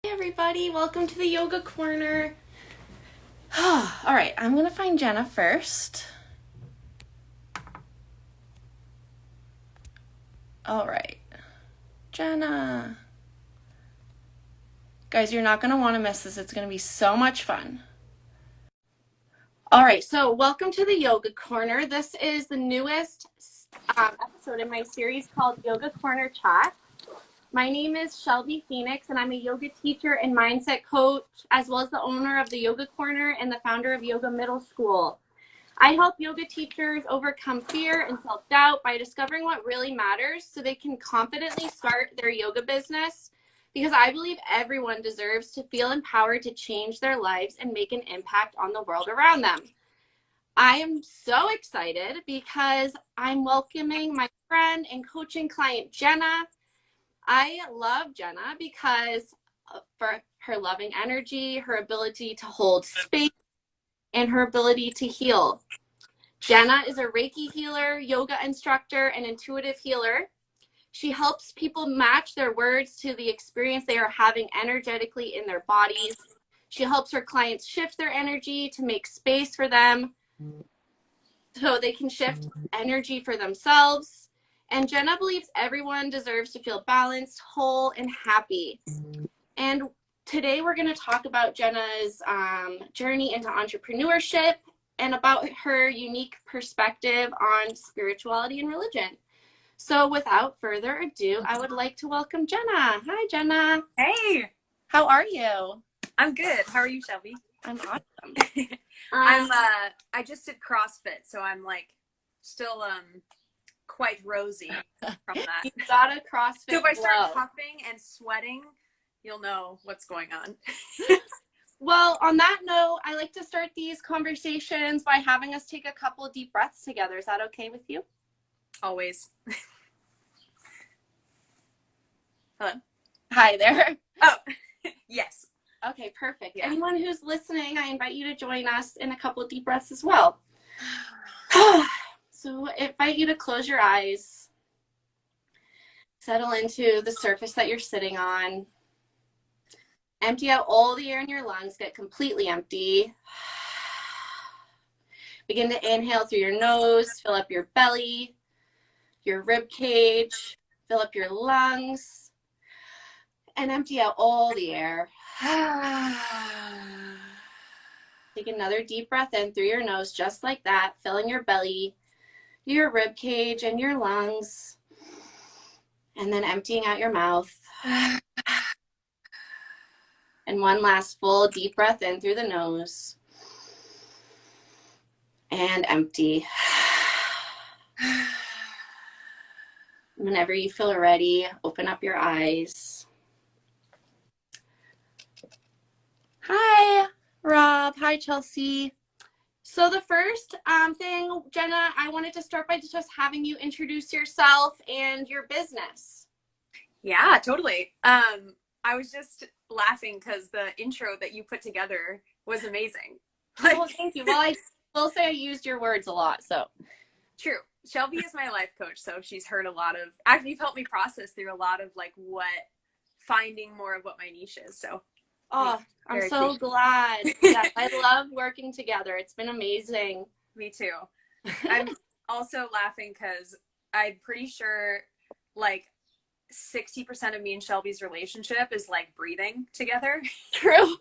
Hey everybody, welcome to the Yoga Corner. All right, I'm going to find Jena first. All right, Jena. Guys, you're not going to want to miss this. It's going to be so much fun. All right, so welcome to the Yoga Corner. This is the newest episode in my series called Yoga Corner Chats. My name is Shelby Phoenix, and I'm a yoga teacher and mindset coach, as well as the owner of the Yoga Corner and the founder of Yoga Middle School. I help yoga teachers overcome fear and self-doubt by discovering what really matters so they can confidently start their yoga business, because I believe everyone deserves to feel empowered to change their lives and make an impact on the world around them. I am so excited because I'm welcoming my friend and coaching client, Jena. I love Jena because for her loving energy, her ability to hold space, and her ability to heal. Jena is a Reiki healer, yoga instructor, and intuitive healer. She helps people match their words to the experience they are having energetically in their bodies. She helps her clients shift their energy to make space for them so they can shift energy for themselves. And Jena believes everyone deserves to feel balanced, whole, and happy. And today we're going to talk about Jena's journey into entrepreneurship and about her unique perspective on spirituality and religion. So without further ado, I would like to welcome Jena. Hi, Jena. Hey, How are you? I'm good. How are you, Shelby? I'm awesome. I just did CrossFit, so I'm like still quite rosy from that. You got a CrossFit So if I start glow. puffing and sweating, you'll know what's going on. Well, on that note, I like to start these conversations by having us take a couple of deep breaths together. Is that okay with you? Always. Hello? Hi there. Oh, yes. Okay, perfect. Yeah. Anyone who's listening, I invite you to join us in a couple of deep breaths as well. So I invite you to close your eyes. Settle into the surface that you're sitting on. Empty out all the air in your lungs. Get completely empty. Begin to inhale through your nose. Fill up your belly, your rib cage. Fill up your lungs. And empty out all the air. Take another deep breath in through your nose, just like that, filling your belly, your rib cage, and your lungs. And then emptying out your mouth. And one last full deep breath in through the nose. And empty. Whenever you feel ready, open up your eyes. Hi, Rob. Hi, Chelsea. So the first thing, Jena, I wanted to start by just having you introduce yourself and your business. Yeah, totally. I was just laughing because the intro that you put together was amazing. Well, thank you. Well, I will say I used your words a lot, so. True. Shelby is my life coach, so she's heard a lot of, actually you've helped me process through a lot of like finding more of what my niche is. So I'm so glad. Yeah, I love working together. It's been amazing. Me too. I'm also laughing because I'm pretty sure like 60% of me and Shelby's relationship is like breathing together. True.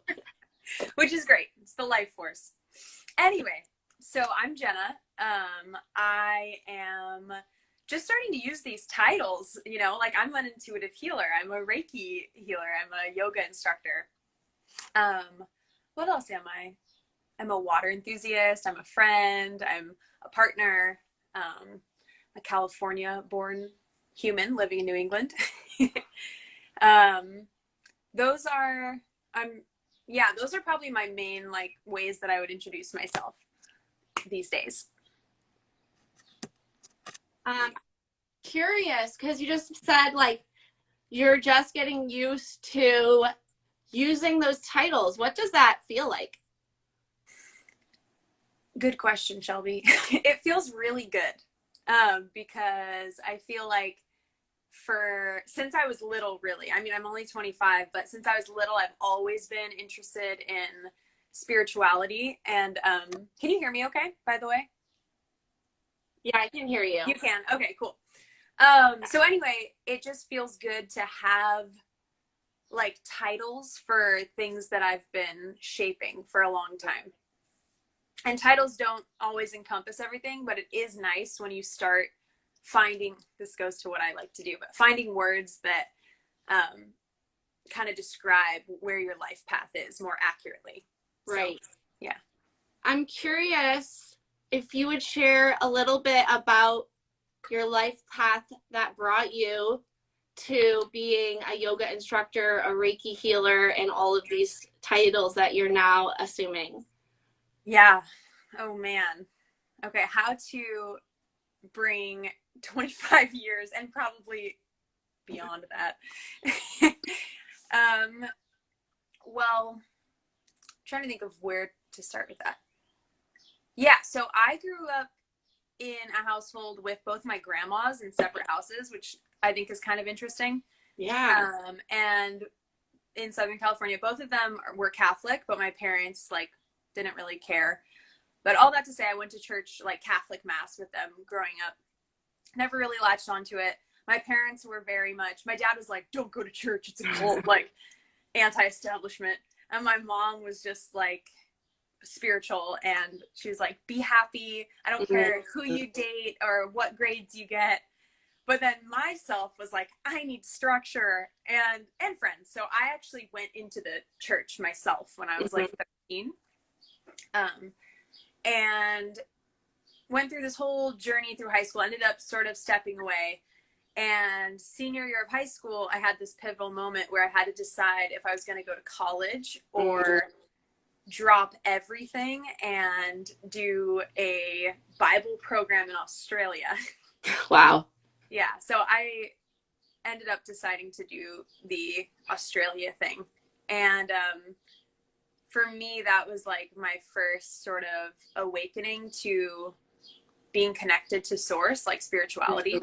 Which is great. It's the life force. Anyway, so I'm Jena. I am just starting to use these titles, like I'm an intuitive healer. I'm a Reiki healer. I'm a yoga instructor. What else am I? I'm a water enthusiast. I'm a friend. I'm a partner. A California-born human living in New England. Those are probably my main like ways that I would introduce myself these days. Curious, because you just said like you're just getting used to using those titles. What does that feel like? Good question, Shelby. It feels really good because I feel like since I was little, really. I mean, I'm only 25, but since I was little, I've always been interested in spirituality. And can you hear me okay, by the way? Yeah, I can hear you. You can. Okay, cool. So anyway, it just feels good to have like titles for things that I've been shaping for a long time. And titles don't always encompass everything, but it is nice when you start finding, this goes to what I like to do, but finding words that kind of describe where your life path is more accurately. Right. So, yeah. I'm curious if you would share a little bit about your life path that brought you to being a yoga instructor, a Reiki healer, and all of these titles that you're now assuming. Yeah. Oh man. Okay. How to bring 25 years and probably beyond that. Well, I'm trying to think of where to start with that. Yeah. So I grew up in a household with both my grandmas in separate houses, which I think is kind of interesting. Yeah. And in Southern California, both of them were Catholic, but my parents like didn't really care. But all that to say, I went to church, like Catholic mass with them growing up. Never really latched onto it. My parents were very much, my dad was like, don't go to church, it's a cult, like anti-establishment. And my mom was just like spiritual, and she was like, be happy. I don't care who you date or what grades you get. But then myself was like, I need structure and friends. So I actually went into the church myself when I was like 13. And went through this whole journey through high school, ended up sort of stepping away. And senior year of high school, I had this pivotal moment where I had to decide if I was going to go to college or drop everything and do a Bible program in Australia. Wow. Yeah. So I ended up deciding to do the Australia thing. And for me, that was like my first sort of awakening to being connected to source, like spirituality.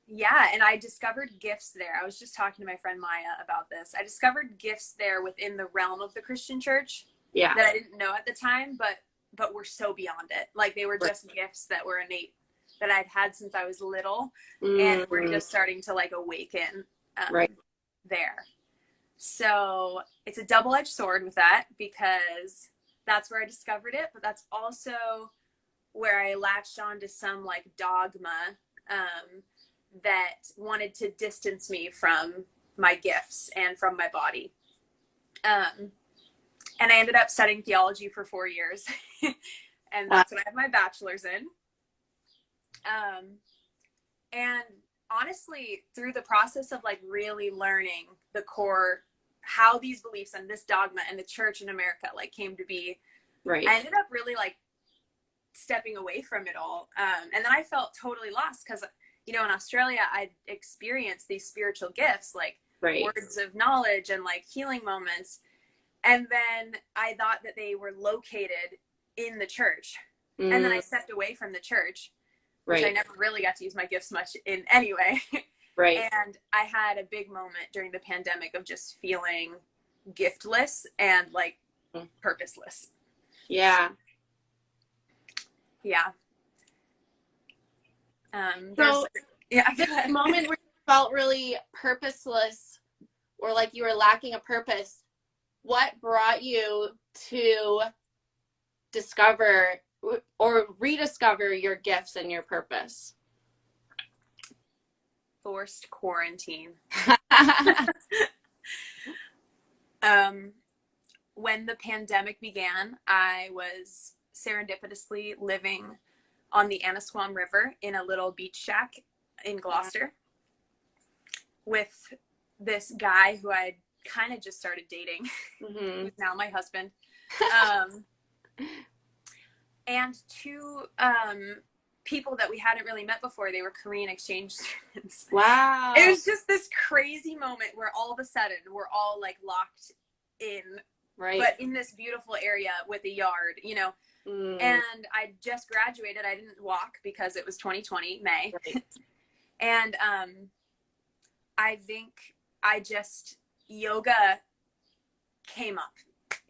Yeah, and I discovered gifts there. I was just talking to my friend Maya about this. I discovered gifts there within the realm of the Christian church that I didn't know at the time, but were so beyond it. Like they were just gifts that were innate that I'd had since I was little, and were just starting to like awaken there. So it's a double-edged sword with that, because that's where I discovered it, but that's also where I latched on to some like dogma that wanted to distance me from my gifts and from my body. And I ended up studying theology for 4 years. And that's what I have my bachelor's in. And honestly, through the process of like really learning the core, how these beliefs and this dogma and the church in America like came to be, I ended up really like stepping away from it all. And then I felt totally lost because, you know, in Australia, I'd experienced these spiritual gifts, like words of knowledge and like healing moments. And then I thought that they were located in the church. And then I stepped away from the church, which I never really got to use my gifts much in anyway. And I had a big moment during the pandemic of just feeling giftless and like purposeless. Yeah. So this moment where you felt really purposeless or like you were lacking a purpose, what brought you to discover or rediscover your gifts and your purpose? Forced quarantine. When the pandemic began, I was serendipitously living on the Annisquam River in a little beach shack in Gloucester with this guy who I'd kind of just started dating, who's now my husband, and two people that we hadn't really met before. They were Korean exchange students. Wow. It was just this crazy moment where all of a sudden we're all like locked in Right. but in this beautiful area with a yard, you know. And I just graduated. I didn't walk because it was 2020 May. Right. And I think yoga came up.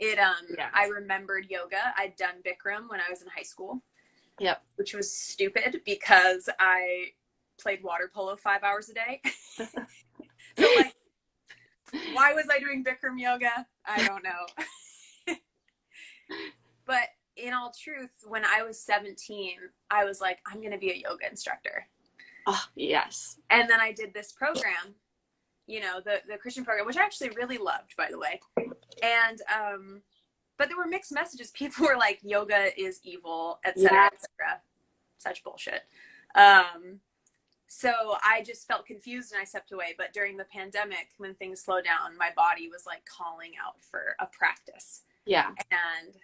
I remembered yoga. I'd done Bikram when I was in high school. Yep. Which was stupid because I played water polo 5 hours a day. So like, why was I doing Bikram yoga? I don't know. But in all truth, when I was 17, I was like, I'm going to be a yoga instructor. Oh, yes. And then I did this program, you know, the Christian program, which I actually really loved, by the way. And, but there were mixed messages. People were like, yoga is evil, etc., etc. Such bullshit. So I just felt confused and I stepped away. But during the pandemic, when things slowed down, my body was like calling out for a practice. Yeah. And,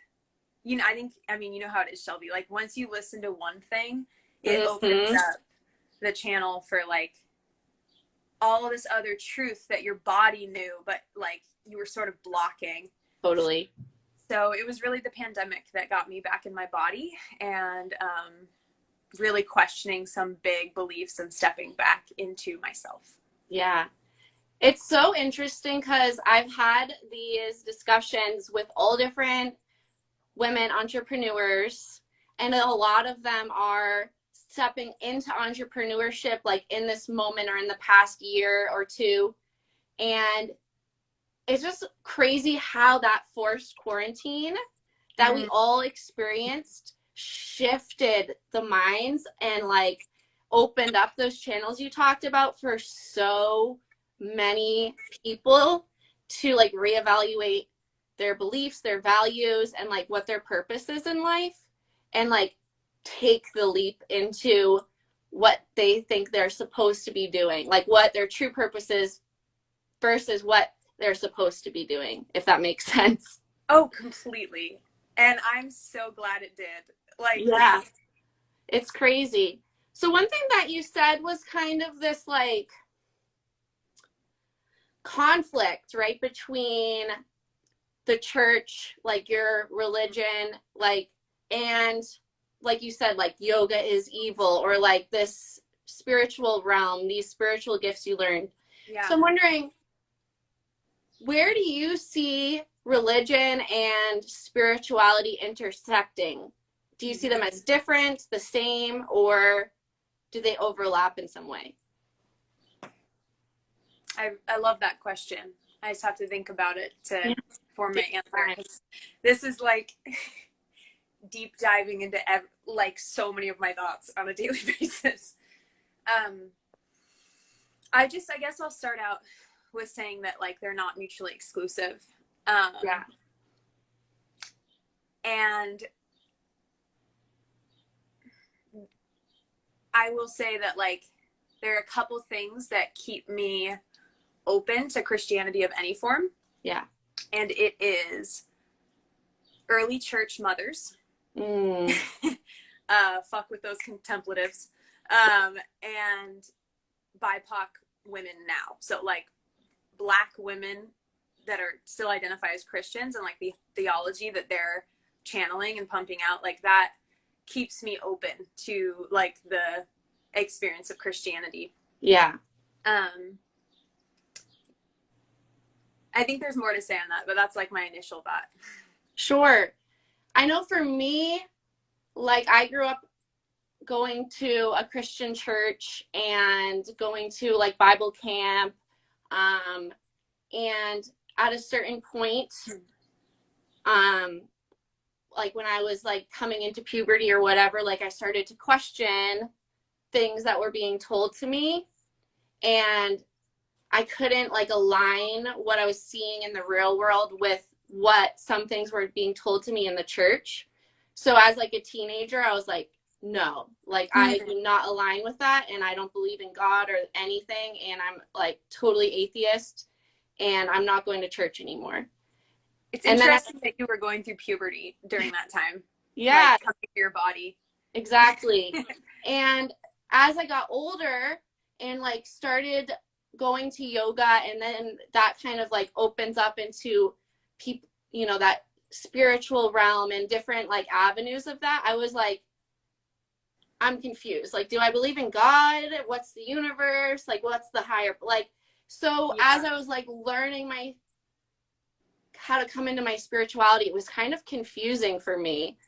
you know, you know how it is, Shelby. Like, once you listen to one thing, it opens up the channel for like all of this other truth that your body knew, but like you were sort of blocking. Totally. So it was really the pandemic that got me back in my body and really questioning some big beliefs and stepping back into myself. Yeah. It's so interesting because I've had these discussions with all different women entrepreneurs, and a lot of them are stepping into entrepreneurship like in this moment or in the past year or two. And it's just crazy how that forced quarantine that we all experienced shifted the minds and like opened up those channels you talked about for so many people to like reevaluate their beliefs, their values, and like what their purpose is in life, and like take the leap into what they think they're supposed to be doing, like what their true purpose is versus what they're supposed to be doing, if that makes sense. Oh, completely. And I'm so glad it did. Like, yeah, it's crazy. So one thing that you said was kind of this like conflict, right, between the church, like your religion, like, and like you said, like yoga is evil, or like this spiritual realm, these spiritual gifts you learned. yeah. So I'm wondering, where do you see religion and spirituality intersecting? Do you see them as different, the same, or do they overlap in some way? I love that question. I just have to think about it to form my answer. This is like deep diving into like so many of my thoughts on a daily basis. I guess I'll start out with saying that like they're not mutually exclusive. Yeah. And I will say that like there are a couple things that keep me open to Christianity of any form. Yeah. And it is early church mothers. Fuck with those contemplatives. And BIPOC women now. So like Black women that are still identify as Christians, and like the theology that they're channeling and pumping out, like that keeps me open to like the experience of Christianity. Yeah. I think there's more to say on that, but that's like my initial thought. Sure. I know for me, like I grew up going to a Christian church and going to like Bible camp. And at a certain point, like when I was like coming into puberty or whatever, like I started to question things that were being told to me, and I couldn't like align what I was seeing in the real world with what some things were being told to me in the church. So as like a teenager, I was like, no, like I do not align with that, and I don't believe in God or anything, and I'm like totally atheist, and I'm not going to church anymore. It's interesting that you were going through puberty during that time. Yeah. Like coming to your body. Exactly. And as I got older and like started going to yoga, and then that kind of like opens up into you know, that spiritual realm and different like avenues of that, I was like, I'm confused. Like, do I believe in God? What's the universe? Like, what's the higher, like, so Yeah. as I was like learning how to come into my spirituality, it was kind of confusing for me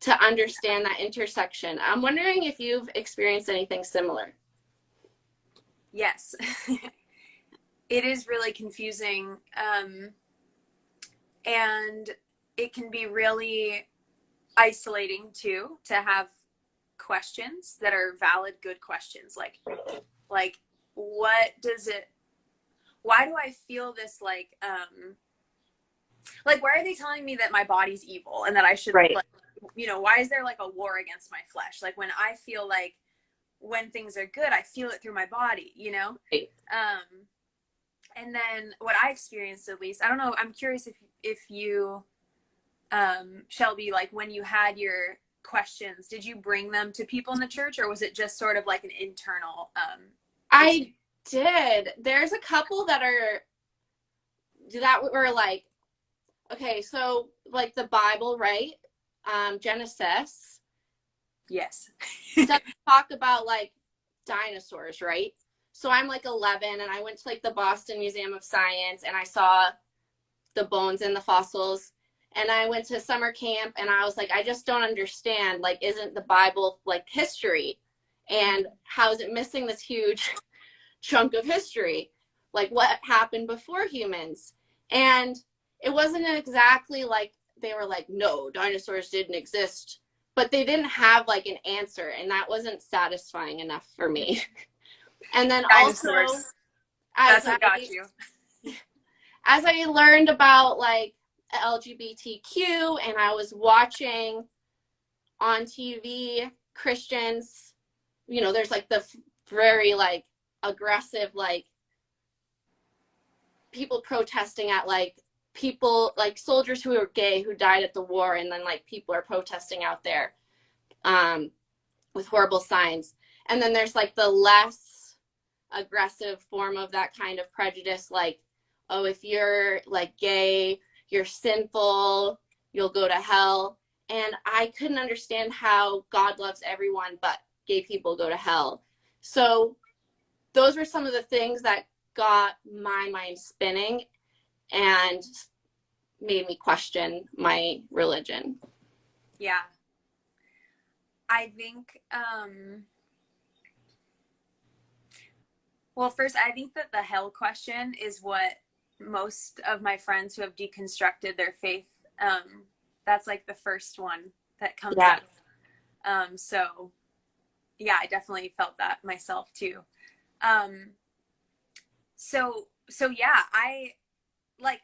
to understand that intersection. I'm wondering if you've experienced anything similar. Yes. It is really confusing. And it can be really isolating too, to have questions that are valid, good questions. Like, what does it, why do I feel this, like, why are they telling me that my body's evil and that I should, Right. like, you know, why is there like a war against my flesh? Like, when I feel like, when things are good, I feel it through my body, you know? Right. And then what I experienced, at least, I don't know, I'm curious if you, Shelby, like, when you had your questions, did you bring them to people in the church, or was it just sort of like an internal I did. There's a couple that were like, okay, so like the Bible, right? Genesis. Yes. Doesn't talk about like dinosaurs, right? So I'm like 11 and I went to like the Boston Museum of Science and I saw the bones and the fossils. And I went to summer camp and I was like, I just don't understand. Like, isn't the Bible like history? And how is it missing this huge chunk of history? Like, what happened before humans? And it wasn't exactly like they were like, no, dinosaurs didn't exist. But they didn't have like an answer. And that wasn't satisfying enough for me. And then Dinosaurs. also, as That's what got you. as I learned about like LGBTQ and I was watching on TV Christians, you know, there's like the very like aggressive like people protesting at like people like soldiers who are gay who died at the war, and then like people are protesting out there with horrible signs. And then there's like the less aggressive form of that kind of prejudice, like, oh, if you're like gay, you're sinful, you'll go to hell. And I couldn't understand how God loves everyone, but gay people go to hell. So those were some of the things that got my mind spinning and made me question my religion. Yeah. I think, well, first, I think that the hell question is what most of my friends who have deconstructed their faith, that's like the first one that comes Yeah. up. So yeah, I definitely felt that myself too. So yeah, I like,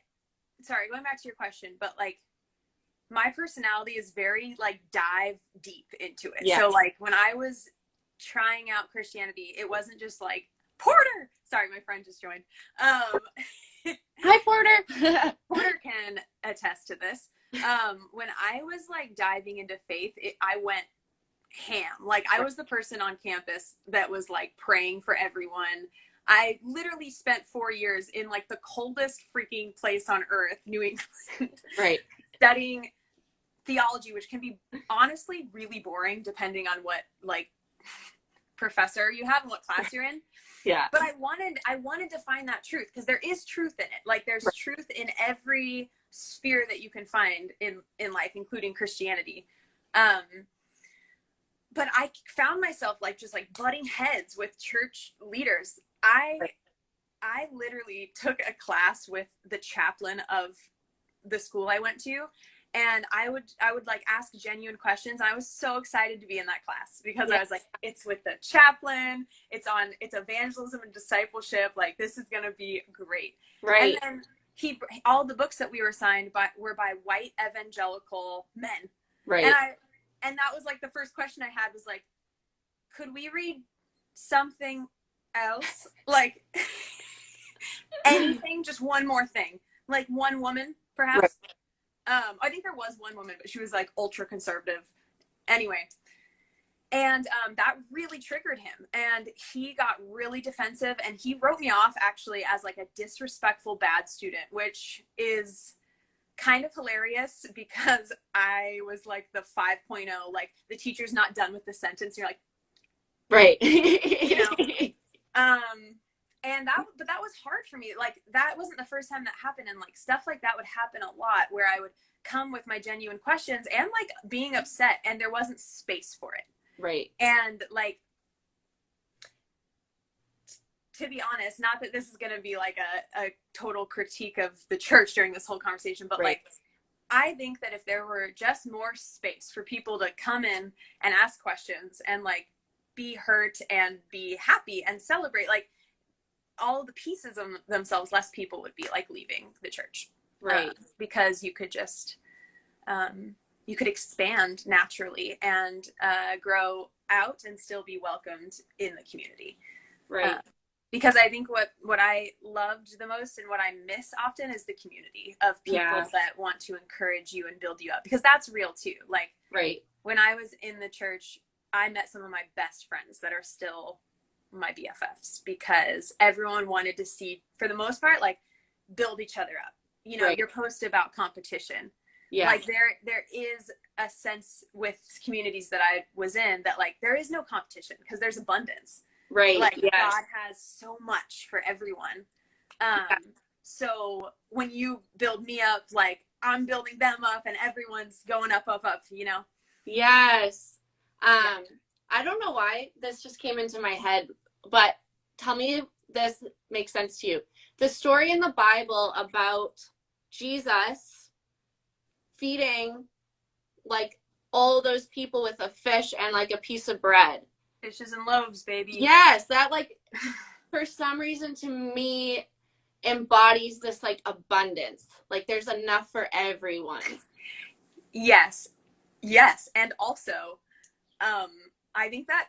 sorry, going back to your question, but like, my personality is very like dive deep into it. Yes. So like, when I was trying out Christianity, it wasn't just like, Porter, sorry, my friend just joined. Hi, Porter. Porter can attest to this. When I was like diving into faith, I went ham. Like, I was the person on campus that was like praying for everyone. I literally spent 4 years in like the coldest freaking place on earth, New England, Right. studying theology, which can be honestly really boring depending on what like professor you have and what class you're in. Yeah. But I wanted to find that truth, because there is truth in it. Like, there's truth in every sphere that you can find in life, including Christianity. But I found myself like just like butting heads with church leaders. I literally took a class with the chaplain of the school I went to, and I would like ask genuine questions. And I was so excited to be in that class, because I was like, it's with the chaplain, it's evangelism and discipleship. Like, this is going to be great. Right. And then all the books that we were signed by were by white evangelical men. Right. And that was like the first question I had was like, could we read something else? Like, anything, just one more thing. Like, one woman, perhaps. Right. I think there was one woman, but she was like ultra conservative. Anyway. And that really triggered him. And he got really defensive, and he wrote me off actually as like a disrespectful bad student, which is kind of hilarious because I was like the 5.0, like the teacher's not done with the sentence. You're like, right. you know, and that was hard for me. Like, that wasn't the first time that happened. And like stuff like that would happen a lot, where I would come with my genuine questions and like being upset, and there wasn't space for it. Right. And like, to be honest, not that this is going to be like a total critique of the church during this whole conversation, but like, I think that if there were just more space for people to come in and ask questions and like be hurt and be happy and celebrate, like all of the pieces of themselves, less people would be like leaving the church. Right. Because you could just, you could expand naturally and grow out and still be welcomed in the community. Right. Because I think what I loved the most and what I miss often is the community of people that want to encourage you and build you up, because that's real too. Like, right. When I was in the church, I met some of my best friends that are still my BFFs, because everyone wanted to see, for the most part, like build each other up. You know, your post about competition. Yeah. Like there is a sense with communities that I was in that like there is no competition because there's abundance. Right. Like God has so much for everyone. So when you build me up, like I'm building them up and everyone's going up, up, up, you know? Yes. I don't know why this just came into my head, but tell me if this makes sense to you. The story in the Bible about Jesus feeding like all those people with a fish and like a piece of bread. Fishes and loaves, baby. Yes, that like for some reason to me embodies this like abundance. Like there's enough for everyone. Yes. And also, I think that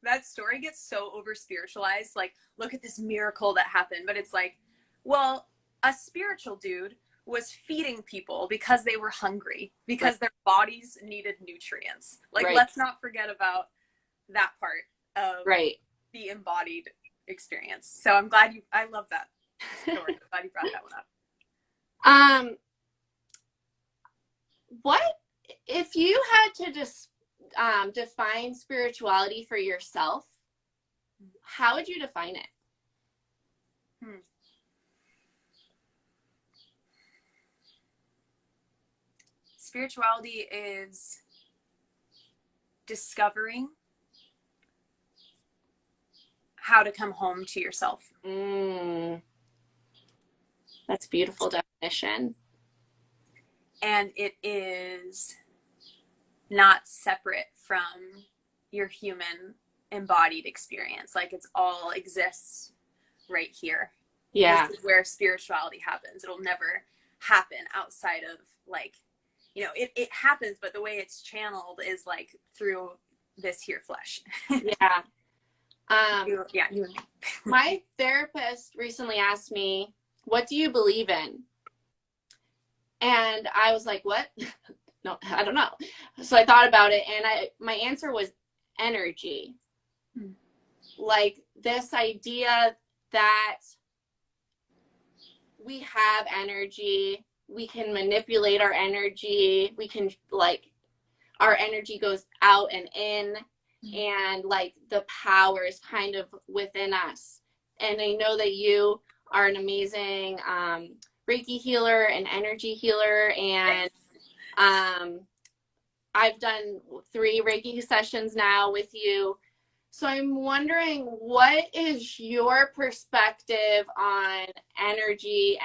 that story gets so over spiritualized. Like, look at this miracle that happened. But it's like, well, a spiritual dude was feeding people because they were hungry, because their bodies needed nutrients. Like, let's not forget about that part of the embodied experience. So I'm glad I love that story. I'm glad you brought that one up. What if you had to just define spirituality for yourself, how would you define it? Spirituality is discovering how to come home to yourself. That's a beautiful definition. And it is not separate from your human embodied experience. Like, it's all exists right here. Yeah. This is where spirituality happens. It'll never happen outside of, like, you know, it happens, but the way it's channeled is like through this here flesh. Yeah. You and me. My therapist recently asked me, what do you believe in? And I was like, what? No, I don't know. So I thought about it, and my answer was energy. Like this idea that we have energy, we can manipulate our energy, we can like, our energy goes out and in, and like the power is kind of within us. And I know that you are an amazing reiki healer and energy healer, and I've done 3 reiki sessions now with you. So I'm wondering, what is your perspective on energy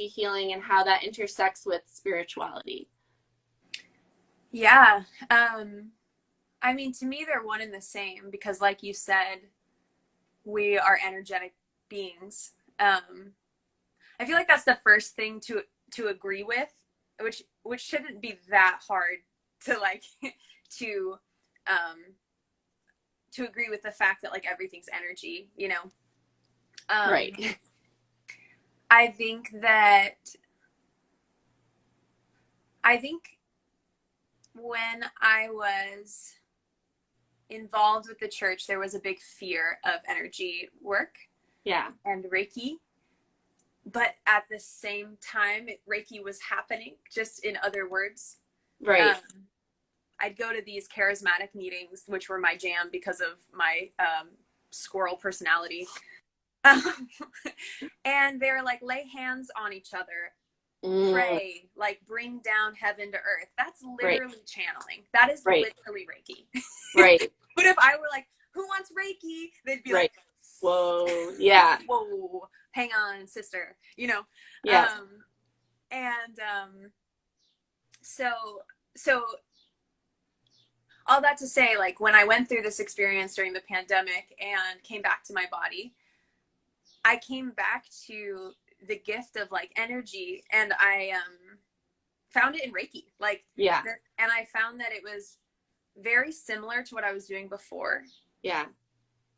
healing, and how that intersects with spirituality? Yeah. I mean, to me, they're one and the same, because like you said, we are energetic beings. I feel like that's the first thing to agree with, which shouldn't be that hard to like to agree with the fact that like everything's energy, you know. Right. I think when I was involved with the church, there was a big fear of energy work. Yeah. And Reiki, but at the same time, Reiki was happening, just in other words. Right. I'd go to these charismatic meetings, which were my jam because of my squirrel personality. And they're like, lay hands on each other, pray, like bring down heaven to earth. That's literally channeling. That is literally Reiki. Right. But if I were like, who wants Reiki? They'd be like, whoa, yeah. Whoa, hang on, sister, you know? Yeah. So all that to say, like when I went through this experience during the pandemic and came back to my body, I came back to the gift of like energy, and I found it in Reiki. Like, yeah. And I found that it was very similar to what I was doing before. Yeah.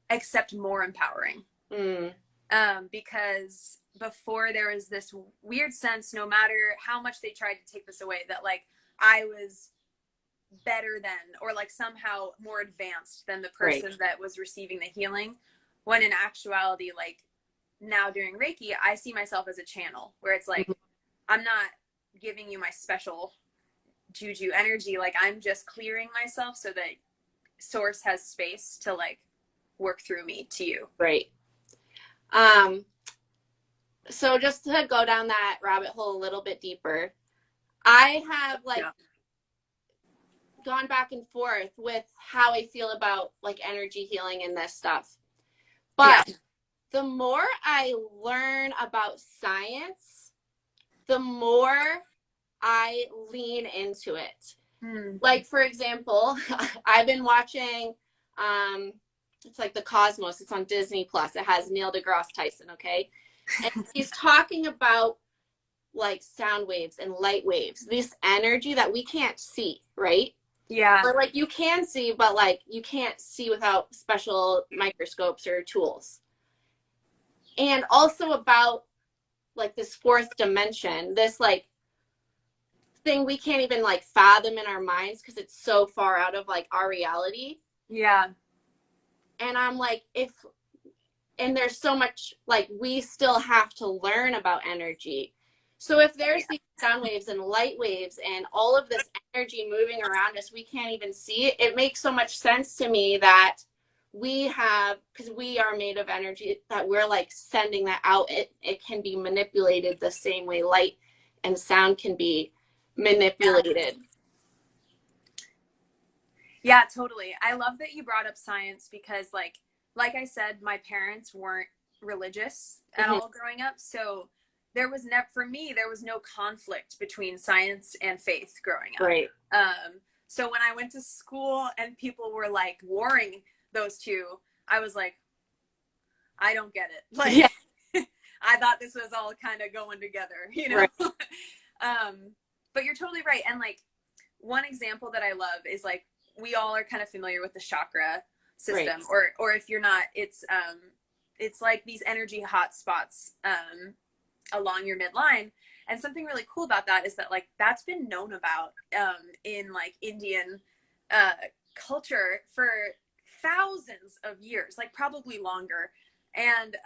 Except more empowering. Because before there was this weird sense, no matter how much they tried to take this away, that like I was better than, or like somehow more advanced than the person that was receiving the healing, when in actuality, like now during Reiki, I see myself as a channel where it's like, I'm not giving you my special juju energy. Like I'm just clearing myself so that source has space to like work through me to you. Right. So just to go down that rabbit hole a little bit deeper, I have like gone back and forth with how I feel about like energy healing and this stuff. But the more I learn about science, the more I lean into it. Like, for example, I've been watching, it's like The Cosmos. It's on Disney Plus. It has Neil deGrasse Tyson, okay? And he's talking about like sound waves and light waves, this energy that we can't see, right? Yeah. Or like you can see, but like you can't see without special microscopes or tools. And also about like this fourth dimension, this like thing we can't even like fathom in our minds because it's so far out of like our reality. Yeah. And I'm like, and there's so much like we still have to learn about energy. So if there's these sound waves and light waves and all of this energy moving around us, we can't even see it. It makes so much sense to me that we have, because we are made of energy, that we're like sending that out. It can be manipulated the same way light and sound can be manipulated. Yeah, totally. I love that you brought up science because like I said, my parents weren't religious at all growing up. So there was for me, there was no conflict between science and faith growing up. Right. So when I went to school and people were like warring those two, I was like, I don't get it. Like, I thought this was all kind of going together, you know? Right. But you're totally right. And like, one example that I love is like, we all are kind of familiar with the chakra system, or if you're not, it's like these energy hot spots along your midline. And something really cool about that is that like that's been known about in like Indian culture for thousands of years, like probably longer. And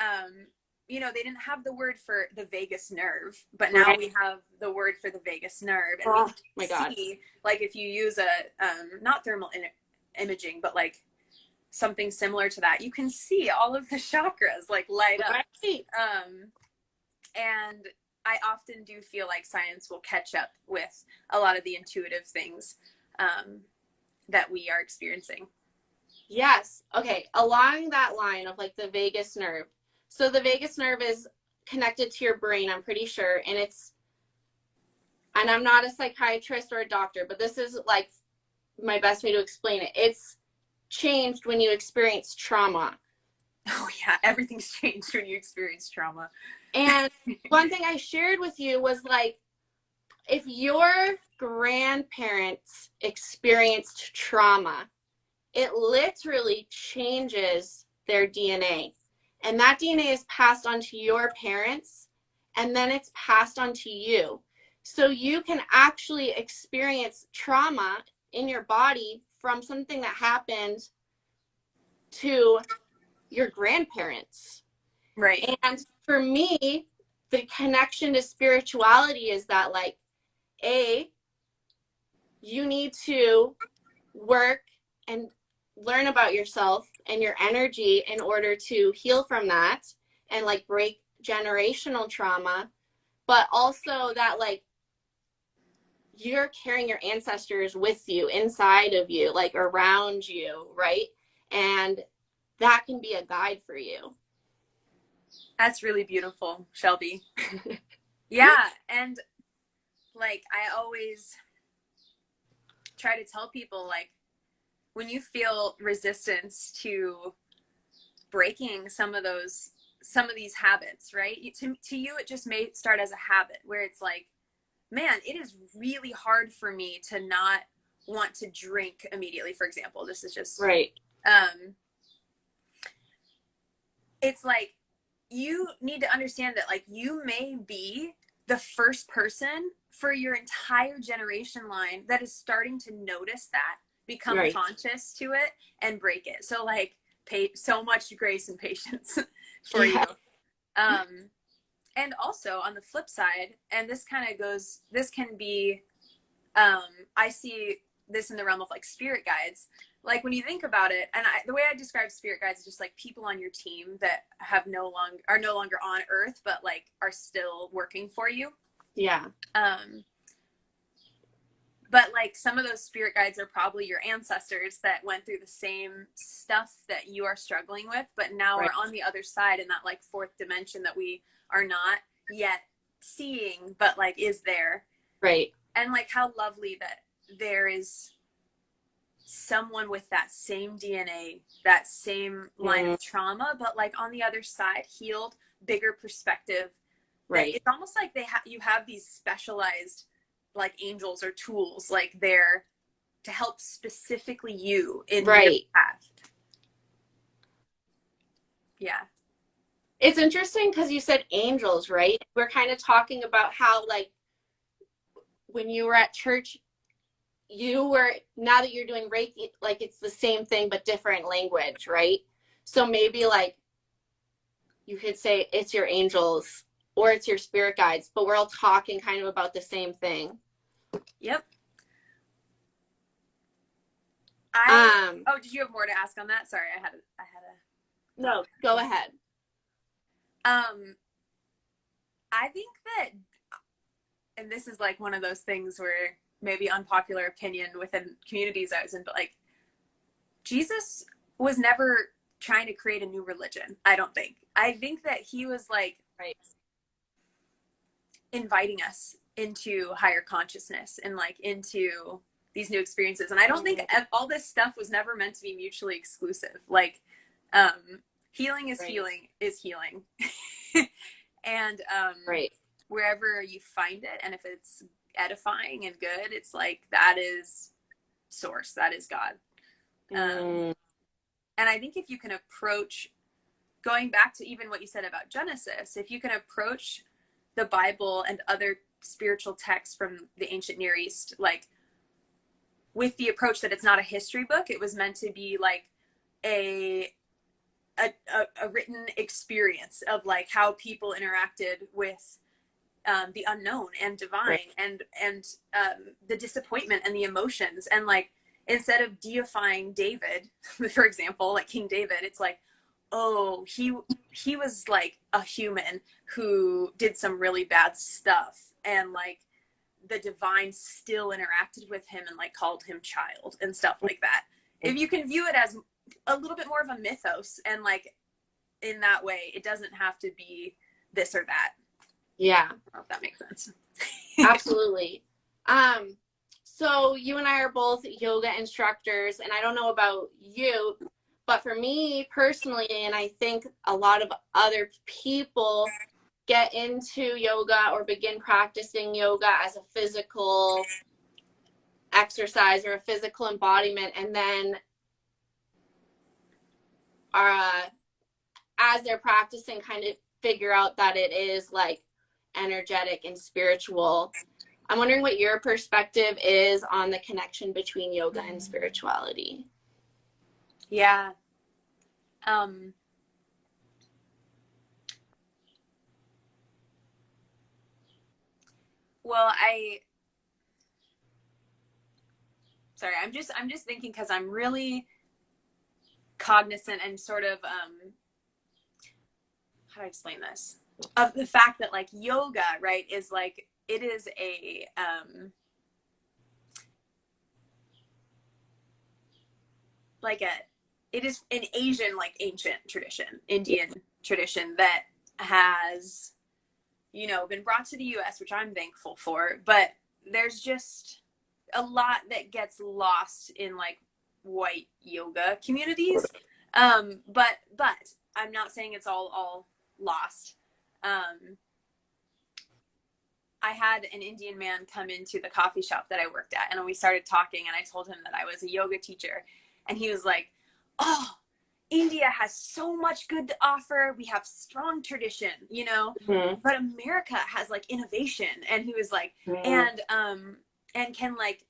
you know, they didn't have the word for the vagus nerve, but now we have the word for the vagus nerve. And we see, like if you use a not thermal imaging, but like something similar to that, you can see all of the chakras like light up. And I often do feel like science will catch up with a lot of the intuitive things that we are experiencing. Yes. Okay. Along that line of like the vagus nerve. So the vagus nerve is connected to your brain, I'm pretty sure. And I'm not a psychiatrist or a doctor, but this is like my best way to explain it. It's changed when you experience trauma. Oh yeah, everything's changed when you experience trauma. And one thing I shared with you was like, if your grandparents experienced trauma, it literally changes their DNA. And that DNA is passed on to your parents, and then it's passed on to you. So you can actually experience trauma in your body from something that happened to your grandparents. Right. And for me, the connection to spirituality is that, like, you need to work and learn about yourself and your energy in order to heal from that and like break generational trauma, but also that like you're carrying your ancestors with you, inside of you, like around you, right? And that can be a guide for you. That's really beautiful, Shelby. Yeah, and like I always try to tell people, like, when you feel resistance to breaking some of these habits, right? To you, it just may start as a habit where it's like, man, it is really hard for me to not want to drink immediately, for example. This is just right. It's like, you need to understand that, like, you may be the first person for your entire generation line that is starting to notice that, become right. conscious to it, and break it. So like, pay so much grace and patience for you. And also on the flip side, and this can be, I see this in the realm of like spirit guides. Like, when you think about it, and the way I describe spirit guides is just like people on your team that are no longer on Earth, but like are still working for you. Yeah. But like, some of those spirit guides are probably your ancestors that went through the same stuff that you are struggling with, but now right. are on the other side in that like fourth dimension that we are not yet seeing, but like is there. Right. And like, how lovely that there is someone with that same DNA, that same line of trauma, but like on the other side, healed, bigger perspective. Right. It's almost like you have these specialized like angels or tools like there to help specifically you in your path. Yeah. It's interesting because you said angels, right? We're kind of talking about how, like, when you were at church, now that you're doing Reiki, like, it's the same thing but different language, right? So maybe like you could say it's your angels or it's your spirit guides, but we're all talking kind of about the same thing. Yep. Did you have more to ask on that? Sorry, I had a. No, go ahead. I think that, and this is like one of those things where maybe unpopular opinion within communities I was in, but like, Jesus was never trying to create a new religion. I don't think. I think that he was like inviting us into higher consciousness and like into these new experiences. And I don't think all this stuff was never meant to be mutually exclusive. Like, healing is healing is healing. And wherever you find it, and if it's edifying and good, it's like, that is source, that is God. And I think if you can approach, going back to even what you said about Genesis, if you can approach the Bible and other spiritual texts from the ancient Near East, like, with the approach that it's not a history book, it was meant to be like a written experience of like how people interacted with the unknown and divine, and the disappointment and the emotions. And like, instead of deifying David, for example, like King David, it's like, oh, he was like a human who did some really bad stuff, and like the divine still interacted with him and like called him child and stuff like that. If you can view it as a little bit more of a mythos, and like, in that way, it doesn't have to be this or that. Yeah. I don't know if that makes sense. Absolutely. So you and I are both yoga instructors, and I don't know about you, but for me personally, and I think a lot of other people get into yoga or begin practicing yoga as a physical exercise or a physical embodiment, and then as they're practicing, kind of figure out that it is like energetic and spiritual. I'm wondering what your perspective is on the connection between yoga and spirituality. Yeah. Well, sorry, I'm just thinking because I'm really cognizant and sort of how do I explain this? Of the fact that like yoga, right, is like it is a like a it is an Asian like ancient tradition, Indian tradition that has, you know, been brought to the US, which I'm thankful for, but there's just a lot that gets lost in like white yoga communities. But I'm not saying it's all lost. I had an Indian man come into the coffee shop that I worked at, and we started talking, and I told him that I was a yoga teacher, and he was like, "Oh, India has so much good to offer. We have strong tradition, you know, but America has like innovation." And he was like, and can like,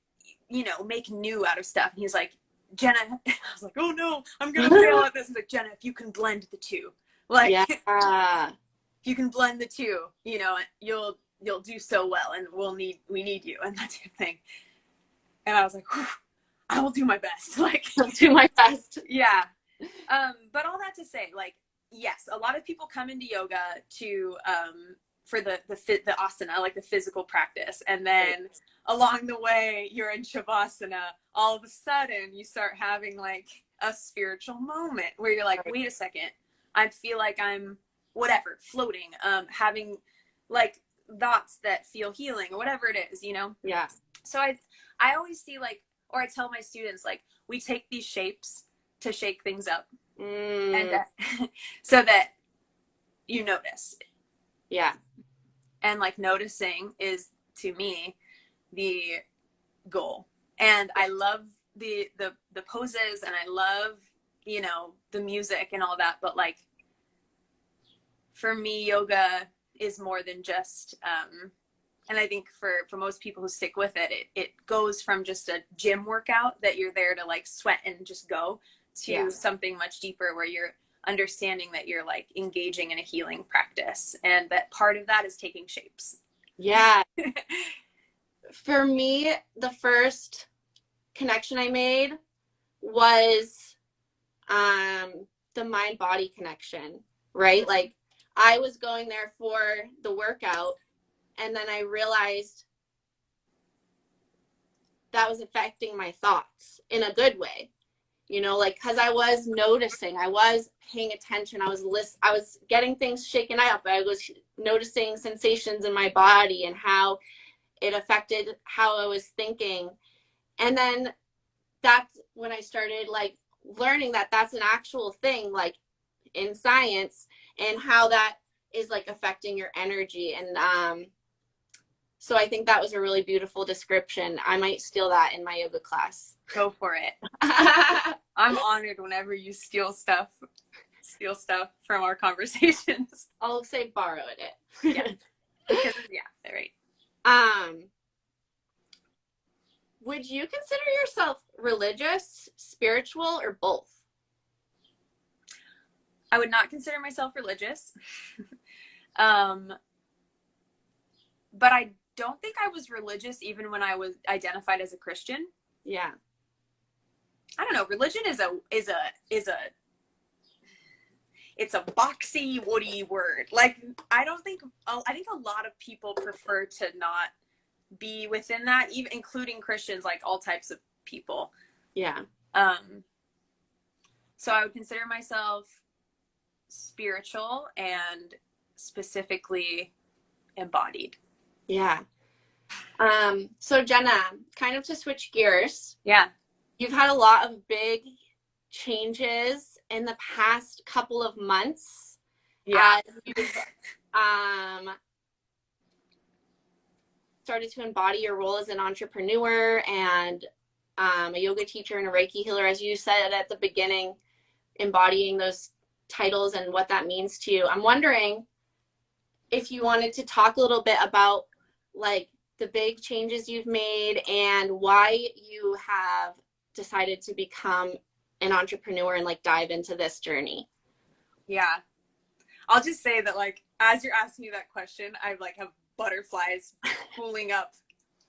you know, make new out of stuff. And he's like, "Jenna," I was like, "Oh no, I'm gonna fail at this." He's like, "Jenna, if you can blend the two, like, Yeah. if you can blend the two, you know, you'll do so well, and we need you," and that type of thing. And I was like, I will do my best. Like, I'll do my best. Yeah. But all that to say, like, yes, a lot of people come into yoga to for the asana, like the physical practice, and then along the way you're in shavasana. All of a sudden, you start having like a spiritual moment where you're like, wait a second, I feel like I'm whatever floating, having like thoughts that feel healing or whatever it is, you know. Yeah. So I always see like, or I tell my students like, we take these shapes to shake things up, and so that you notice. Yeah. And like noticing is to me the goal. And I love the poses, and I love, you know, the music and all that, but like for me yoga is more than just and I think for most people who stick with it, it goes from just a gym workout that you're there to like sweat and just go to something much deeper where you're understanding that you're like engaging in a healing practice, and that part of that is taking shapes. Yeah. For me, the first connection I made was the mind body connection, right? Like I was going there for the workout, and then I realized that was affecting my thoughts in a good way, you know, like, cause I was noticing, I was paying attention. I was getting things shaken up. I was noticing sensations in my body and how it affected how I was thinking. And then that's when I started like learning that that's an actual thing, like in science, and how that is like affecting your energy. And so I think that was a really beautiful description. I might steal that in my yoga class. Go for it. I'm honored whenever you steal stuff from our conversations. I'll say borrowed it. Yeah. Because, yeah, right. Would you consider yourself religious, spiritual, or both? I would not consider myself religious. But I don't think I was religious even when I was identified as a Christian. Yeah. I don't know. Religion is a it's a boxy, woody word. Like, I think a lot of people prefer to not be within that, even including Christians, like all types of people. Yeah. So I would consider myself spiritual and specifically embodied. Yeah. So Jena, kind of to switch gears. Yeah. You've had a lot of big changes in the past couple of months. Yeah. You've started to embody your role as an entrepreneur and a yoga teacher and a Reiki healer, as you said at the beginning, embodying those titles and what that means to you. I'm wondering if you wanted to talk a little bit about like the big changes you've made and why you have decided to become an entrepreneur and like dive into this journey. Yeah. I'll just say that like, as you're asking me that question, I like have butterflies pulling up.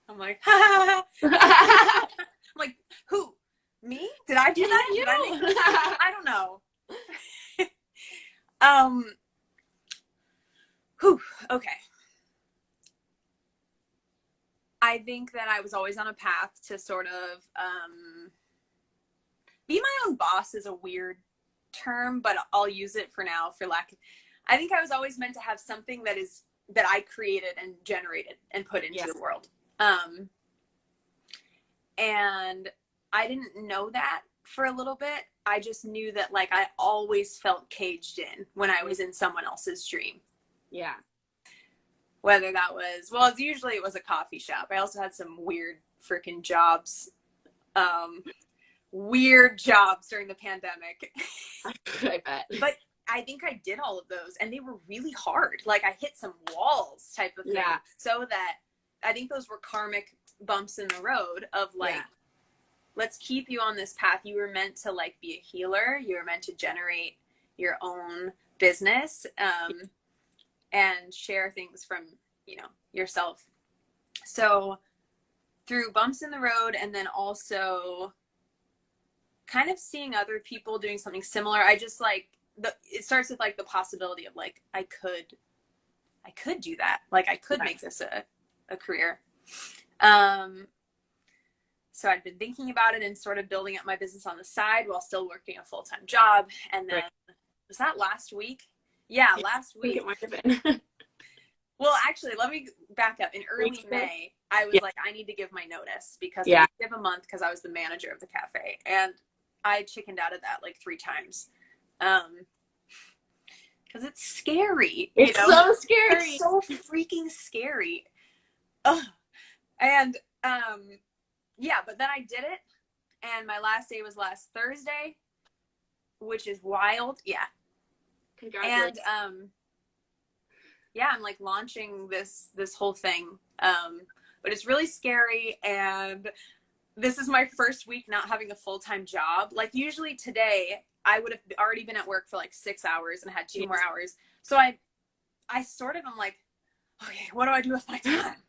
I'm like, ha. I'm like, who? Me? Did I do that? You. Did I make this? I don't know. Okay. I think that I was always on a path to sort of be my own boss is a weird term, but I'll use it for now for lack of, I think I was always meant to have something that I created and generated and put into the world. And I didn't know that for a little bit. I just knew that like I always felt caged in when I was in someone else's dream. Yeah. Whether that was, well, usually it was a coffee shop. I also had some weird freaking jobs. Weird jobs during the pandemic. I bet. But I think I did all of those and they were really hard. Like I hit some walls type of thing. Yeah. So that I think those were karmic bumps in the road of like, let's keep you on this path. You were meant to like be a healer. You were meant to generate your own business and share things from, you know, yourself. So through bumps in the road and then also kind of seeing other people doing something similar, I just like, it starts with like the possibility of like, I could do that. Like I could make this a career. So I'd been thinking about it and sort of building up my business on the side while still working a full-time job. And then was that last week? Yeah, last week. It might have been. Well, actually, let me back up. In early May, I was like, I need to give my notice because I give a month because I was the manager of the cafe. And I chickened out of that like 3 times. Because it's scary. It's so scary. It's so freaking scary. Ugh. And yeah, but then I did it. And my last day was last Thursday, which is wild. Yeah. Congratulations. And yeah, I'm like launching this whole thing. But it's really scary. And this is my first week not having a full-time job. Like usually today I would have already been at work for like 6 hours and had 2 more hours. So I sort of am like, okay, what do I do with my time?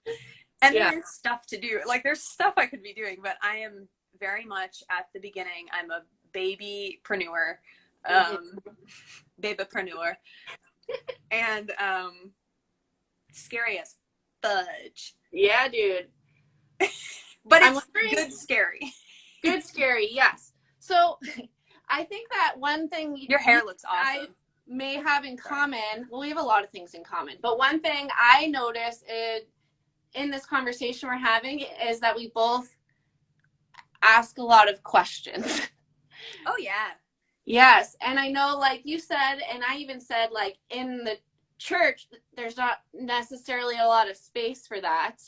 And there's stuff to do. Like there's stuff I could be doing, but I am very much at the beginning. I'm a babypreneur, babypreneur, and scary as fudge. Yeah, dude. But it's good scary. Good scary, yes. So I think that one thing your hair looks awesome. I may have in common, well, we have a lot of things in common, but one thing I notice in this conversation we're having is that we both ask a lot of questions. Oh, yeah. Yes. And I know, like you said, and I even said, like, in the church, there's not necessarily a lot of space for that.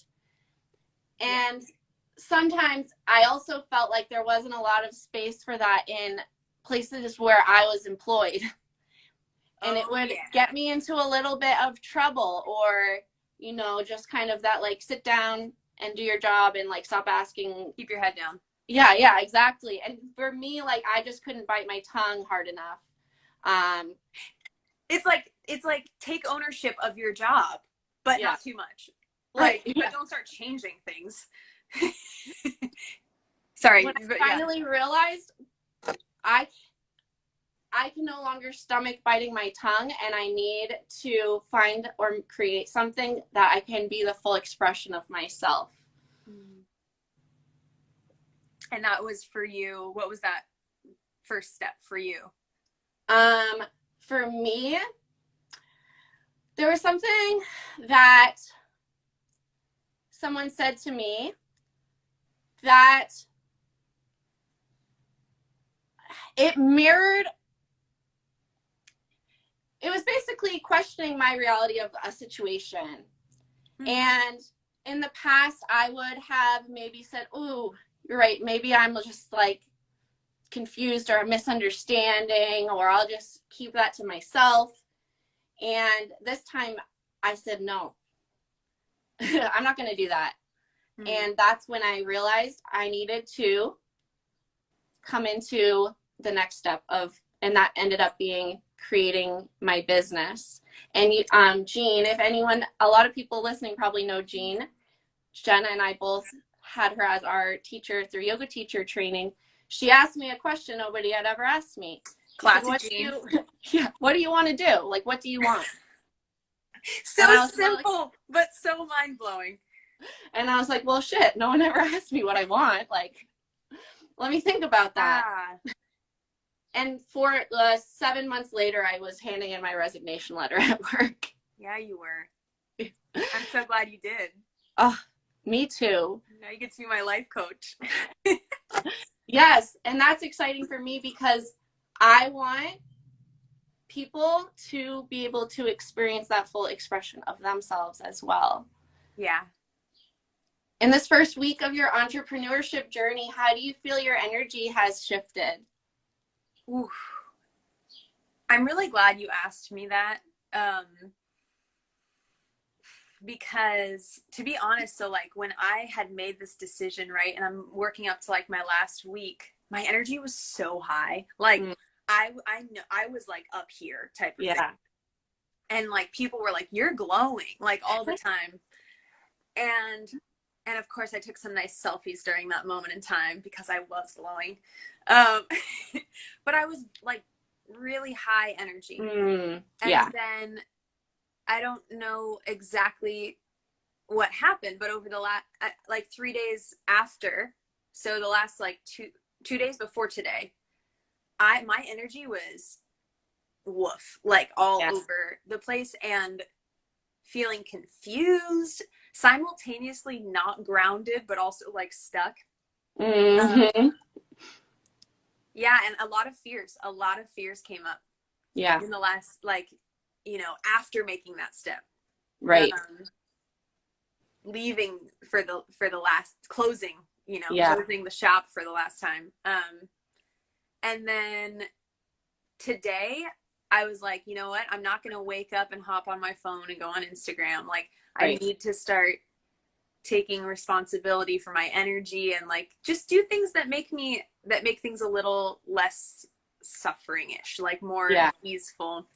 And sometimes I also felt like there wasn't a lot of space for that in places where I was employed. And it would get me into a little bit of trouble, or, you know, just kind of that, like, sit down and do your job and, like, stop asking. Keep your head down. Yeah, exactly. And for me, like, I just couldn't bite my tongue hard enough. It's like take ownership of your job, but not too much. Like, but don't start changing things. Sorry. When I finally realized I can no longer stomach biting my tongue, and I need to find or create something that I can be the full expression of myself. And that was for you. What was that first step for you? For me, there was something that someone said to me that it mirrored. It was basically questioning my reality of a situation. Mm-hmm. And in the past, I would have maybe said, "Ooh, you're right. Maybe I'm just like confused or misunderstanding, or I'll just keep that to myself." And this time I said, no, I'm not going to do that. Mm-hmm. And that's when I realized I needed to come into the next step and that ended up being creating my business. And you, Jean, if anyone, a lot of people listening probably know Jean. Jenna and I both had her as our teacher through yoga teacher training. She asked me a question nobody had ever asked me. She said, Classic Jean. Yeah, what do you want to do? Like, what do you want? So simple, but so mind-blowing. And I was like, well, shit, no one ever asked me what I want. Like, let me think about that. And for 7 months later, I was handing in my resignation letter at work. Yeah, you were. I'm so glad you did. Oh, me too. Now you get to be my life coach. Yes, and that's exciting for me because I want people to be able to experience that full expression of themselves as well. Yeah. In this first week of your entrepreneurship journey, how do you feel your energy has shifted? Ooh. I'm really glad you asked me that. Because to be honest, so like when I had made this decision, right, and I'm working up to like my last week, my energy was so high. Like I know I was like up here type of thing. And like people were like, you're glowing like all the time. And of course I took some nice selfies during that moment in time because I was glowing. But I was like really high energy. And then I don't know exactly what happened, but over the last, like 3 days after, so the last like two days before today, my energy was woof, like all over the place and feeling confused, simultaneously not grounded, but also like stuck. Yeah. And a lot of fears came up. Yeah. In the last, like, you know, after making that step, right, leaving for the last closing, you know, closing the shop for the last time, and then today I was like, you know what, I'm not gonna wake up and hop on my phone and go on Instagram. Like, I need to start taking responsibility for my energy and like just do things that make things a little less suffering-ish, like more easeful.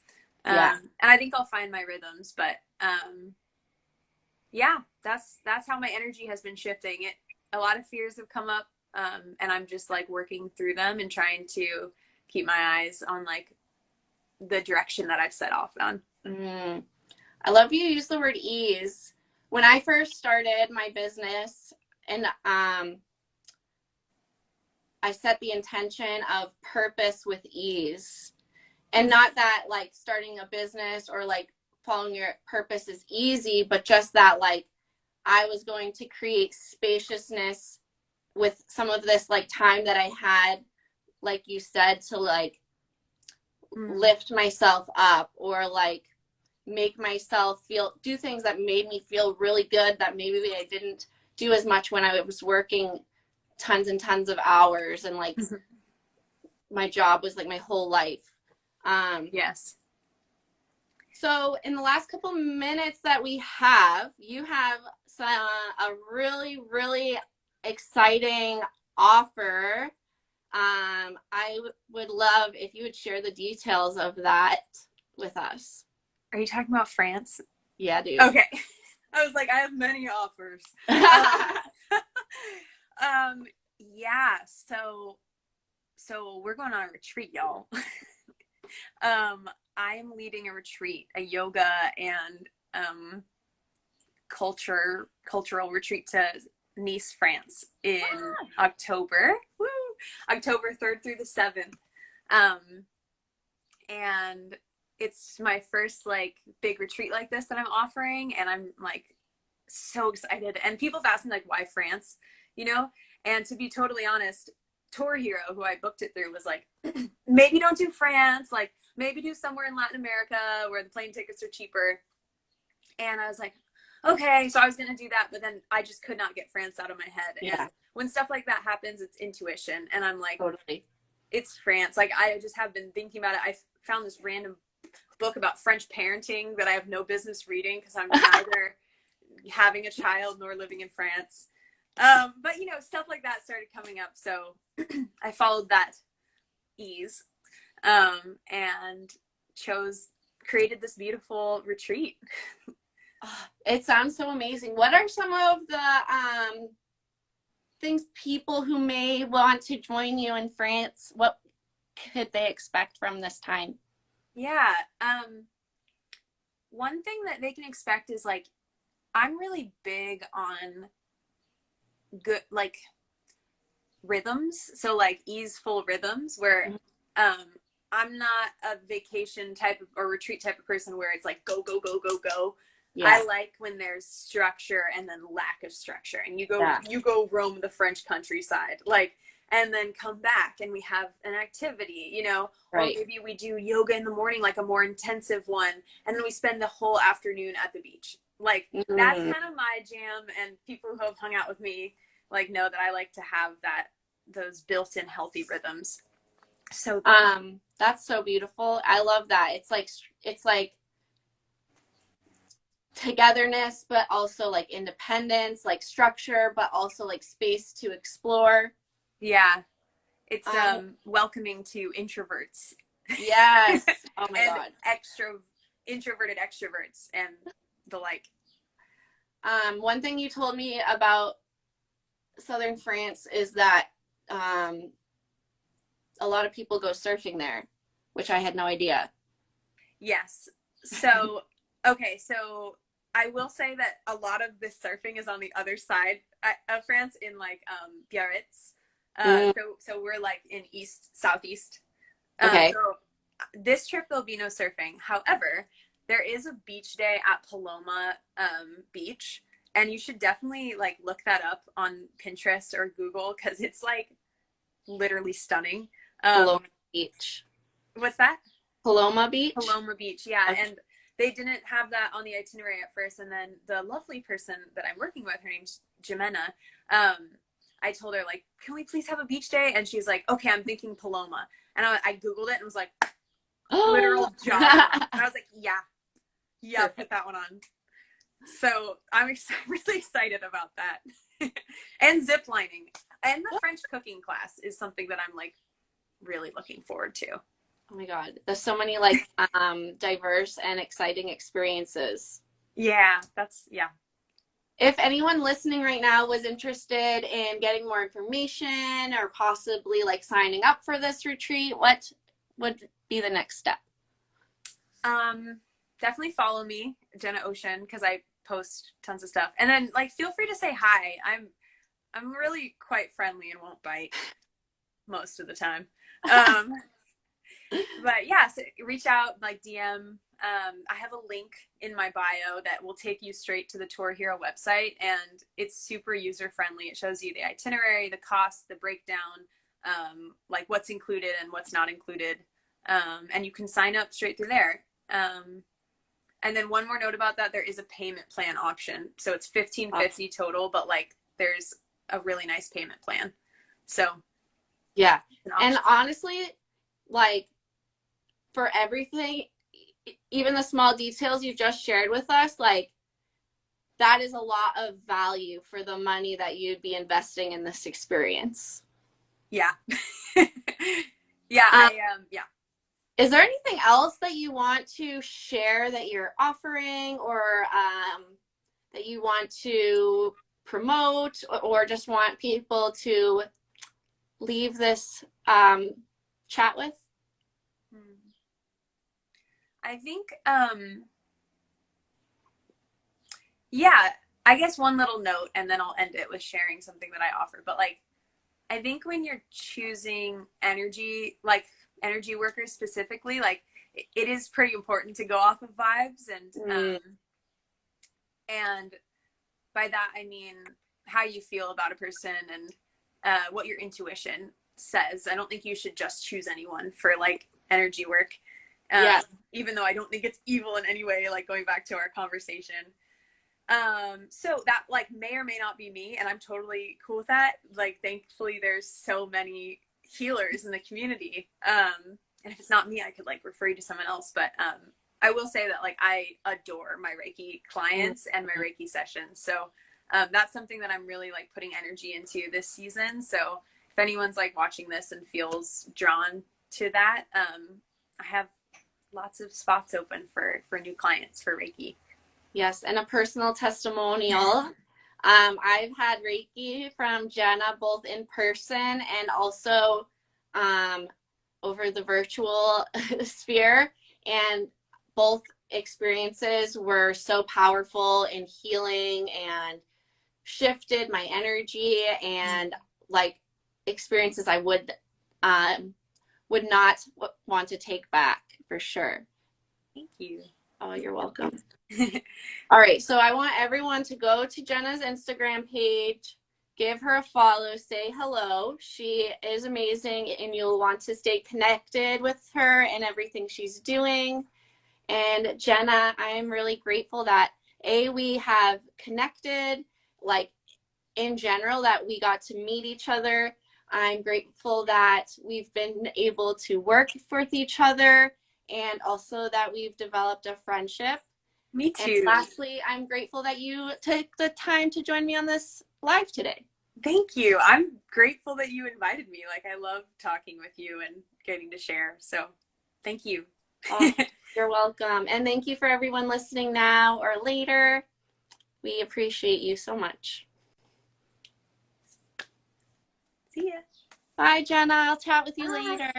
And I think I'll find my rhythms, but that's how my energy has been shifting. A lot of fears have come up, and I'm just like working through them and trying to keep my eyes on like the direction that I've set off on. I love you use the word ease. When I first started my business, and I set the intention of purpose with ease. And not that like starting a business or like following your purpose is easy, but just that like I was going to create spaciousness with some of this like time that I had, like you said, to like lift myself up or like make myself do things that made me feel really good that maybe I didn't do as much when I was working tons and tons of hours and like my job was like my whole life. Yes. So in the last couple minutes that we have, you have a really, really exciting offer. I would love if you would share the details of that with us. Are you talking about France? Yeah, dude. Okay. I was like, I have many offers. Yeah. So we're going on a retreat, y'all. I am leading a retreat, a yoga and cultural retreat to Nice, France in October. Woo! October 3rd through the 7th. And it's my first like big retreat like this that I'm offering, and I'm like so excited. And people have asked me like, why France? You know? And to be totally honest, Tour Hero, who I booked it through, was like, maybe don't do France, like maybe do somewhere in Latin America where the plane tickets are cheaper. And I was like, okay, so I was gonna do that, but then I just could not get France out of my head. And when stuff like that happens, it's intuition, and I'm like, totally, it's France. Like I just have been thinking about it. I found this random book about French parenting that I have no business reading because I'm neither having a child nor living in France. But you know, stuff like that started coming up, so I followed that ease, and chose created this beautiful retreat. It sounds so amazing. What are some of the things people who may want to join you in France, what could they expect from this time? Yeah. One thing that they can expect is like, I'm really big on good, like rhythms. So like easeful rhythms where, I'm not a vacation type of, or retreat type of person where it's like, go, go, go, go, go. Yeah. I like when there's structure and then lack of structure, and you go roam the French countryside, like, and then come back and we have an activity, you know, right. Or maybe we do yoga in the morning, like a more intensive one, and then we spend the whole afternoon at the beach. Like, that's kind of my jam, and people who have hung out with me like know that I like to have those built-in healthy rhythms. So that's so beautiful. I love that. It's like togetherness, but also like independence, like structure, but also like space to explore. Yeah. It's welcoming to introverts. Yes. Oh my God. Introverted extroverts and the like. One thing you told me about southern France is that a lot of people go surfing there, which I had no idea. Yes. So, okay. So I will say that a lot of this surfing is on the other side of France, in like Biarritz. So we're like in southeast. Okay. So this trip there'll be no surfing. However, there is a beach day at Paloma Beach, and you should definitely like look that up on Pinterest or Google, because it's like literally stunning. Paloma Beach. What's that? Paloma Beach? Paloma Beach, yeah. Okay. And they didn't have that on the itinerary at first. And then the lovely person that I'm working with, her name's Jena, I told her, like, can we please have a beach day? And she's like, okay, I'm thinking Paloma. And I Googled it and was like, literal job. And I was like, yeah, put that one on. So I'm really excited about that. And zip lining. And the French cooking class is something that I'm like really looking forward to. Oh my God. There's so many like diverse and exciting experiences. Yeah. If anyone listening right now was interested in getting more information or possibly like signing up for this retreat, what would be the next step? Definitely follow me, Jena Ocean, because I post tons of stuff. And then like feel free to say hi. I'm really quite friendly and won't bite most of the time. But yeah, so reach out, like DM. I have a link in my bio that will take you straight to the Tour Hero website, and it's super user friendly. It shows you the itinerary, the cost, the breakdown, like what's included and what's not included. And you can sign up straight through there. And then one more note about that, there is a payment plan option. So it's $1,550 total, but like there's a really nice payment plan. So yeah. And honestly, like for everything, even the small details you've just shared with us, like that is a lot of value for the money that you'd be investing in this experience. Yeah. Yeah. Yeah. Is there anything else that you want to share that you're offering, or that you want to promote, or just want people to leave this chat with? I think, yeah, I guess one little note, and then I'll end it with sharing something that I offer. But like, I think when you're choosing energy, like energy workers specifically, like it is pretty important to go off of vibes, and by that I mean how you feel about a person and what your intuition says. I don't think you should just choose anyone for like energy work. Even though I don't think it's evil in any way, like going back to our conversation. So that like may or may not be me, and I'm totally cool with that. Like, thankfully there's so many healers in the community. And if it's not me, I could like refer you to someone else. But I will say that like I adore my Reiki clients and my Reiki sessions. So that's something that I'm really like putting energy into this season. So if anyone's like watching this and feels drawn to that, I have lots of spots open for new clients for Reiki. Yes, and a personal testimonial. I've had Reiki from Jena both in person and also over the virtual sphere, and both experiences were so powerful in healing and shifted my energy, and like experiences I would not want to take back for sure. Thank you. Oh, you're welcome. All right, so I want everyone to go to Jena's Instagram page, give her a follow, say hello. She is amazing, and you'll want to stay connected with her and everything she's doing. And Jena, I'm really grateful that we have connected, like in general, that we got to meet each other. I'm grateful that we've been able to work with each other, and also that we've developed a friendship. Me too. And lastly, I'm grateful that you took the time to join me on this live today. Thank you. I'm grateful that you invited me. Like, I love talking with you and getting to share. So thank you. Oh, you're welcome. And thank you for everyone listening now or later. We appreciate you so much. See ya. Bye, Jena. I'll chat with you Bye. later.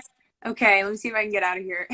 Okay, let me see if I can get out of here.